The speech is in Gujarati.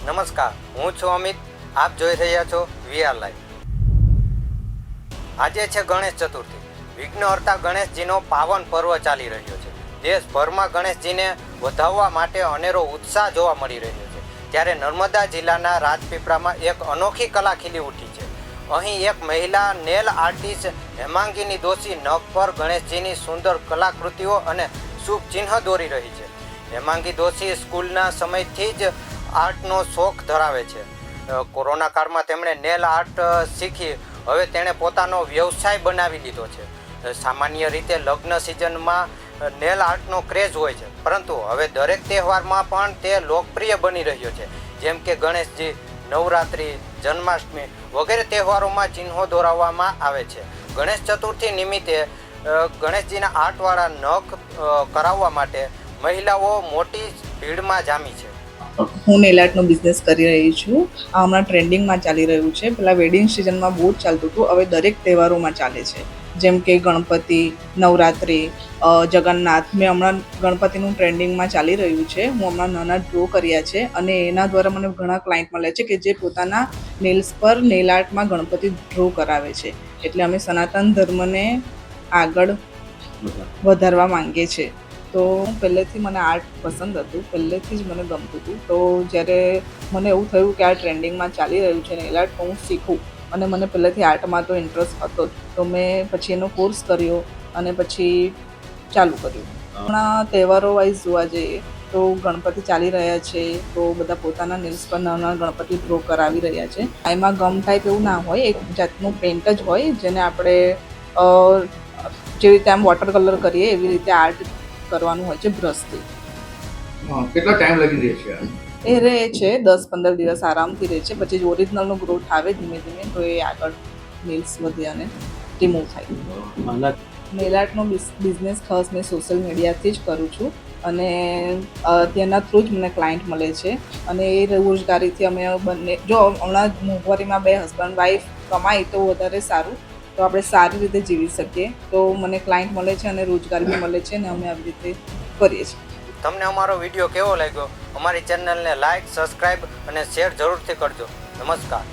નમસ્કાર, હું છું અમિત. આપ જોઈ રહ્યા છો વીઆર લાઈવ. આજે છે ગણેશ ચતુર્થી. વિઘ્નહર્તા ગણેશજીનો પાવન પર્વ ચાલી રહ્યો છે. દેશભરમાં ગણેશજીને વધાવવા માટે અનેરો ઉત્સાહ જોવા મળી રહ્યો છે. ત્યારે નર્મદા જિલ્લાના રાજપીપળામાં એક અનોખી કલા ખીલી ઉઠી છે. અહીં એક મહિલા નેલ આર્ટિસ્ટ હેમાંગીની દોશી નખ પર ગણેશજીની સુંદર કલાકૃતિઓ અને શુભ ચિહ્ન દોરી રહી છે. હેમાંગી દોશી સ્કૂલના સમયથી જ આર્ટનો શોખ ધરાવે છે. કોરોના કાળમાં તેમણે નેલ આર્ટ શીખી હવે તેણે પોતાનો વ્યવસાય બનાવી લીધો છે. સામાન્ય રીતે લગ્ન સિઝનમાં નેલ આર્ટનો ક્રેઝ હોય છે, પરંતુ હવે દરેક તહેવારમાં પણ તે લોકપ્રિય બની રહ્યો છે. જેમ કે ગણેશજી, નવરાત્રિ, જન્માષ્ટમી વગેરે તહેવારોમાં ચિહ્નો દોરાવવામાં આવે છે. ગણેશ ચતુર્થી નિમિત્તે ગણેશજીના આર્ટવાળા નખ કરાવવા માટે મહિલાઓ મોટી ભીડમાં જામી છે. હું નેલ આર્ટનો બિઝનેસ કરી રહી છું. આ હમણાં ટ્રેન્ડિંગમાં ચાલી રહ્યું છે. પહેલાં વેડિંગ સિઝનમાં બહુ જ ચાલતું હતું, હવે દરેક તહેવારોમાં ચાલે છે. જેમ કે ગણપતિ, નવરાત્રિ, જગન્નાથ. મેં હમણાં ગણપતિનું ટ્રેન્ડિંગમાં ચાલી રહ્યું છે. હું હમણાં નાના ડ્રો કર્યા છે અને એના દ્વારા મને ઘણા ક્લાયન્ટ મળે છે કે જે પોતાના નેલ્સ પર નેલ આર્ટમાં ગણપતિ ડ્રો કરાવે છે. એટલે અમે સનાતન ધર્મને આગળ વધારવા માંગીએ છીએ. તો પહેલેથી મને આર્ટ પસંદ હતું, પહેલેથી જ મને ગમતું હતું. તો જ્યારે મને એવું થયું કે આ ટ્રેન્ડિંગમાં ચાલી રહ્યું છે નેલ આર્ટ, તો હું શીખું. અને મને પહેલેથી આર્ટમાં તો ઇન્ટરેસ્ટ હતો જ, તો મેં પછી એનો કોર્સ કર્યો અને પછી ચાલુ કર્યું. હમણાં તહેવારો વાઇઝ જોવા જઈએ તો ગણપતિ ચાલી રહ્યા છે, તો બધા પોતાના નેલ્સ પર નાના ગણપતિ ડ્રો કરાવી રહ્યા છે. એમાં ગમ ટાઈપ એવું ના હોય, એક જાતનું પેઇન્ટ જ હોય જેને આપણે જેવી રીતે આમ વોટર કલર કરીએ એવી રીતે આર્ટ કરવાનું હોય છે બ્રશથી. કેટલો ટાઈમ લાગી રહે છે? એ રહે છે 10-15 દિવસ આરામથી રહે છે. પછી ઓરિજિનલનો ગ્રોથ આવે ધીમે ધીમે, તો એ આગળ નેલ્સ વધે અને રિમૂવ થાય. નેલ આર્ટનો બિઝનેસ ખાસ મેં સોશિયલ મીડિયાથી જ કરું છું અને તેના થ્રુ જ મને ક્લાયન્ટ મળે છે. અને એ રોજગારીથી અમે બંને, જો હમણાં મોંઘવારીમાં બે હસબન્ડ વાઈફ કમાય તો વધારે સારું, તો આપણે સારી રીતે જીવી શકીએ. તો મને ક્લાયન્ટ મળે છે અને રોજગાર બી મળે છે અને અમે આવી રીતે કરીએ છીએ. તમને અમારો વિડીયો કેવો લાગ્યો? અમારી ચેનલને લાઇક, સબસ્ક્રાઈબ અને શેર જરૂરથી કરજો. નમસ્કાર.